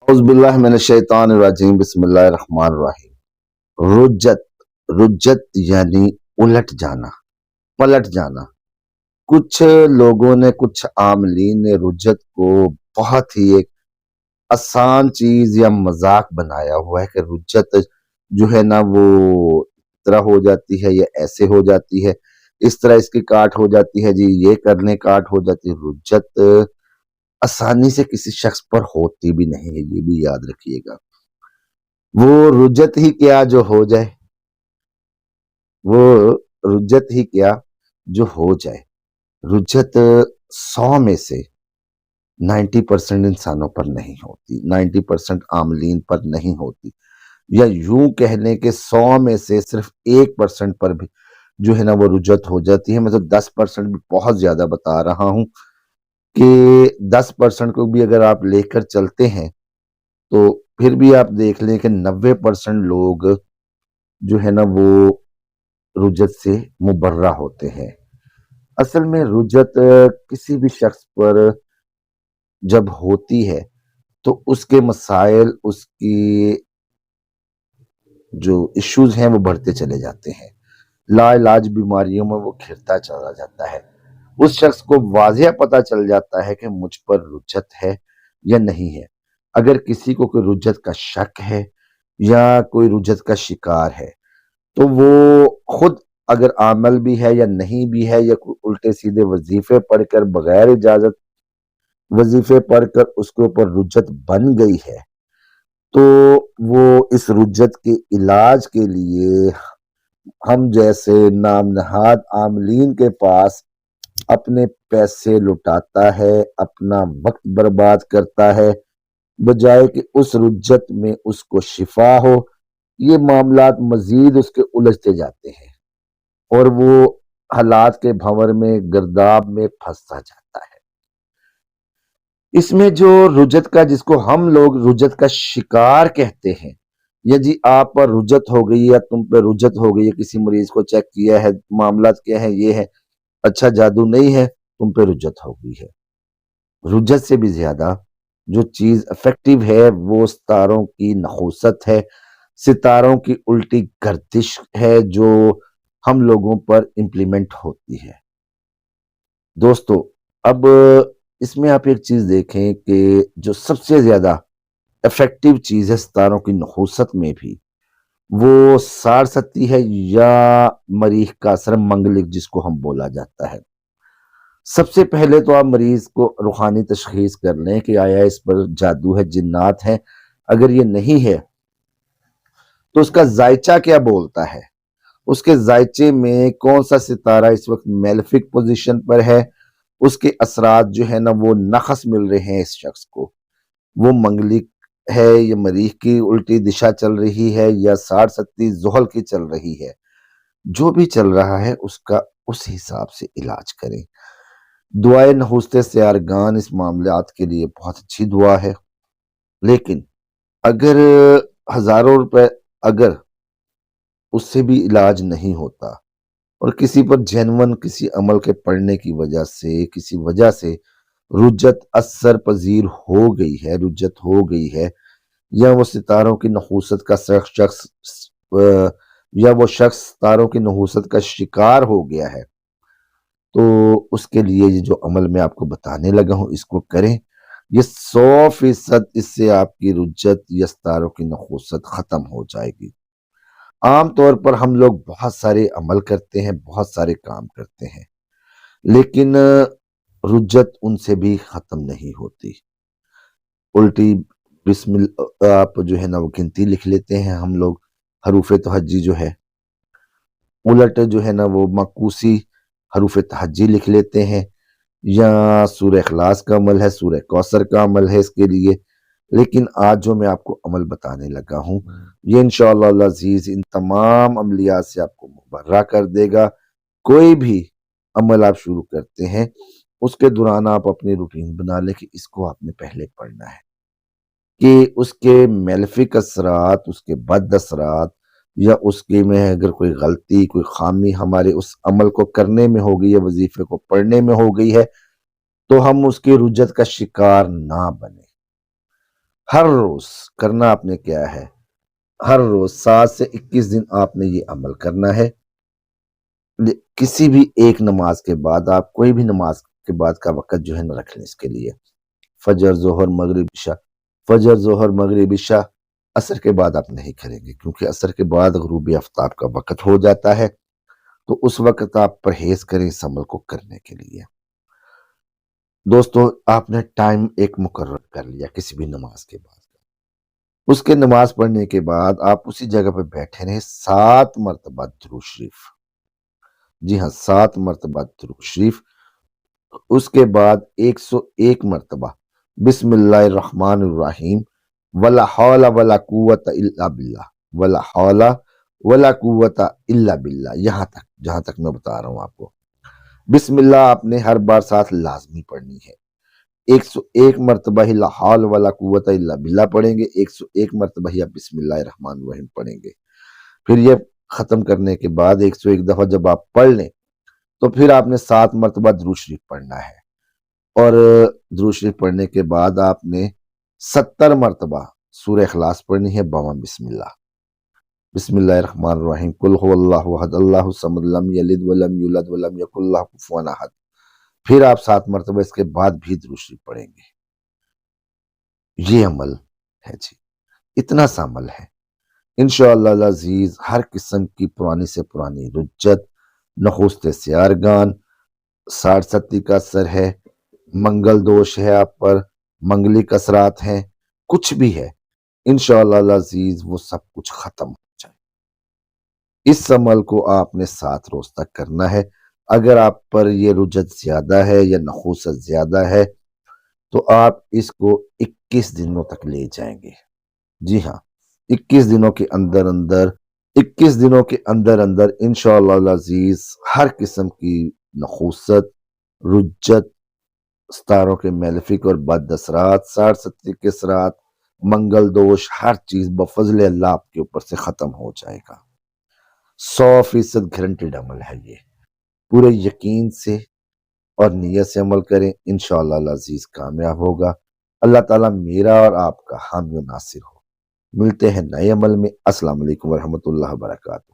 औज़ बिल्लाहि मिनश शैतानिर रजीम बिस्मिल्लाहिर रहमानिर रहीम। रुज्जत, रुज्जत यानी उलट जाना, पलट जाना। कुछ लोगों ने, कुछ आमलीन ने रुज्जत को बहुत ही एक आसान चीज या मजाक बनाया हुआ है कि रुज्जत जो है ना वो इस तरह हो जाती है या ऐसे हो जाती है, इस तरह इसकी काट हो जाती है जी, ये करने काट हो जाती है। रुज्जत आसानी से किसी शख्स पर होती भी नहीं है, ये भी याद रखिएगा। वो रुज्जत ही क्या जो हो जाए, वो रुज्जत ही क्या जो हो जाए। रुज्जत 100 में से 90% इंसानों पर नहीं होती, 90% आमलीन पर नहीं होती, या यूं कहने के 100 में से सिर्फ 1% पर भी जो है ना वो रुज्जत हो जाती है। मैं तो 10% भी बहुत ज्यादा बता रहा हूं कि 10% को भी अगर आप लेकर चलते हैं तो फिर भी आप देख लें कि 90% लोग जो है ना वो रुजत से मुबर्रा होते हैं। असल में रुजत किसी भी शख्स पर जब होती है तो उसके मसाइल, उसकी जो इश्यूज हैं वो बढ़ते चले जाते हैं। लाइलाज बीमारियों में वो घिरता चला जाता है। उस शख्स को वाजिया पता चल जाता है कि मुझ पर रुजत है या नहीं है। अगर किसी को कोई रुजत का शक है या कोई रुजत का शिकार है तो वो खुद, अगर आमल भी है या नहीं भी है, या कोई उल्टे सीधे वजीफे पढ़कर, बगैर इजाजत वजीफे पढ़कर उसके ऊपर रुज्जत बन गई है, तो वो इस रुज्जत के इलाज के लिए हम जैसे नाम नहाद आमलीन के पास अपने पैसे लुटाता है, अपना वक्त बर्बाद करता है, बजाय कि उस रुज्जत में उसको शिफा हो। ये मामलात मजीद उसके उलझते जाते हैं और वो हालात के भंवर में, गर्दाब में फंसता जाता है। इसमें जो रुजत का, जिसको हम लोग रुजत का शिकार कहते हैं, या जी आप पर रुजत हो गई या तुम पे रुजत हो गई है, किसी मरीज को चेक किया है, मामला क्या है, ये है, अच्छा जादू नहीं है, तुम पे रुजत हो गई है। रुजत से भी ज्यादा जो चीज इफेक्टिव है वो सितारों की नहूसत है, सितारों की उल्टी गर्दिश है जो हम लोगों पर इम्प्लीमेंट होती है। दोस्तों, अब इसमें आप एक चीज देखें कि जो सबसे ज्यादा इफेक्टिव चीज है सितारों की नहूसत में भी, वो साड़ सती है या मरीख का असर, मंगलिक जिसको हम बोला जाता है। सबसे पहले तो आप मरीज को रूहानी तशखीस कर लें कि आया इस पर जादू है, जिन्नात है। अगर ये नहीं है तो उसका जायचा क्या बोलता है, उसके जायचे में कौन सा सितारा इस वक्त मेलेफिक पोजीशन पर है, उसके असरात जो है ना वो नखस मिल रहे हैं इस शख्स को, वो मंगलिक है या मरीख की उल्टी दिशा चल रही है या साठ सत्ती जोहल की चल रही है, जो भी चल रहा है उसका उस हिसाब से इलाज करें। दुआए नहुस्ते सयारगान इस मामलात के लिए बहुत अच्छी दुआ है। लेकिन अगर हजारों रुपए, अगर उससे भी इलाज नहीं होता और किसी पर जेनवन किसी अमल के पड़ने की वजह से, किसी वजह से रुज्जत असर पजीर हो गई है, रुज्जत हो गई है, या वो सितारों की नहूसत का शख्स अ, या वो शख्स सितारों की नहूसत का शिकार हो गया है, तो उसके लिए ये जो अमल मैं आपको बताने लगा हूं इसको करें। ये 100% इससे आपकी रुज्जत या सितारों की नहूसत खत्म हो जाएगी। आम तौर पर हम लोग बहुत सारे अमल करते हैं, बहुत सारे काम करते हैं, लेकिन रुज्जत उनसे भी खत्म नहीं होती। उल्टी बिस्मिल आप जो है ना वो गिनती लिख लेते हैं हम लोग, हरूफ तहज्जी जो है, उलट जो है ना वो मकूसी हरूफ तहज्जी लिख लेते हैं, या सूरह इखलास का अमल है, सूरह कौसर का अमल है इसके लिए। लेकिन आज जो मैं आपको अमल बताने लगा हूँ, ये इंशाअल्लाह अज़ीज इन तमाम अमलियात से आपको मुबर्रा कर देगा। कोई भी अमल आप शुरू करते हैं उसके दौरान आप अपनी रूटीन बना लें कि इसको आपने पहले पढ़ना है, कि उसके मेलेफिक असरात, उसके बद असरात, या उसके में अगर कोई गलती, कोई खामी हमारे उस अमल को करने में हो गई है, वजीफे को पढ़ने में हो गई है, तो हम उसकी रुज्जत का शिकार ना बने। ہر روز کرنا آپ نے کیا ہے، ہر روز 7 سے 21 دن آپ نے یہ عمل کرنا ہے۔ کسی بھی ایک نماز کے بعد آپ کوئی بھی نماز کے بعد کا وقت جو ہے نہ رکھ لیں اس کے لیے، فجر، ظہر، مغرب، عشاء، فجر، ظہر، مغرب، عشاء، عصر کے بعد آپ نہیں کریں گے، کیونکہ عصر کے بعد غروب آفتاب کا وقت ہو جاتا ہے، تو اس وقت آپ پرہیز کریں اس عمل کو کرنے کے لیے۔ دوستو، آپ نے ٹائم ایک مقرر کر لیا کسی بھی نماز کے بعد، اس کے نماز پڑھنے کے بعد آپ اسی جگہ پہ بیٹھے رہیں 7 مرتبہ درود شریف، جی ہاں 7 مرتبہ درود شریف، اس کے بعد 101 مرتبہ بسم اللہ الرحمن الرحیم، ولا حول ولا قوت الا باللہ، ولا حول ولا قوت الا باللہ، یہاں تک جہاں تک میں بتا رہا ہوں آپ کو۔ بسم اللہ آپ نے ہر بار ساتھ لازمی پڑھنی ہے، 101 مرتبہ ہی لا حول ولا قوت الا باللہ پڑھیں گے، 101 مرتبہ ہی آپ بسم اللہ الرحمن الرحیم پڑھیں گے۔ پھر یہ ختم کرنے کے بعد 101 دفعہ جب آپ پڑھ لیں تو پھر آپ نے 7 مرتبہ درود شریف پڑھنا ہے، اور درود شریف پڑھنے کے بعد آپ نے 70 مرتبہ سورہ اخلاص پڑھنی ہے بامہ بسم اللہ۔ بسم اللہ الرحمن الرحیم، قل هو اللہ احد اللہ الصمد لم یلد ولم یولد ولم یکن لہ کفوا احد، پھر آپ 7 مرتبہ اس کے بعد بھی درود شریف پڑھیں گے۔ یہ عمل ہے جی، اتنا سا عمل ہے، انشاءاللہ العزیز ہر قسم کی پرانی سے پرانی رجت، نخست سیارگان، 60 کا اثر ہے، منگل دوش ہے آپ پر، منگلک اثرات ہیں، کچھ بھی ہے، انشاءاللہ العزیز وہ سب کچھ ختم ہو جائے۔ اس عمل کو آپ نے 7 روز تک کرنا ہے۔ اگر آپ پر یہ رجت زیادہ ہے یا نحوست زیادہ ہے تو آپ اس کو 21 دنوں تک لے جائیں گے، جی ہاں 21 دنوں کے اندر انشاءاللہ العزیز ہر قسم کی نحوست، رجت، ستاروں کے میلیفک اور بد اثرات، 60 کے اثرات، منگل دوش، ہر چیز بفضل اللہ آپ کے اوپر سے ختم ہو جائے گا۔ 100% گارنٹیڈ عمل ہے یہ، پورے یقین سے اور نیت سے عمل کریں، انشاءاللہ العزیز کامیاب ہوگا۔ اللہ تعالیٰ میرا اور آپ کا حامی و ناصر ہو۔ ملتے ہیں نئے عمل میں۔ السلام علیکم ورحمۃ اللہ وبرکاتہ۔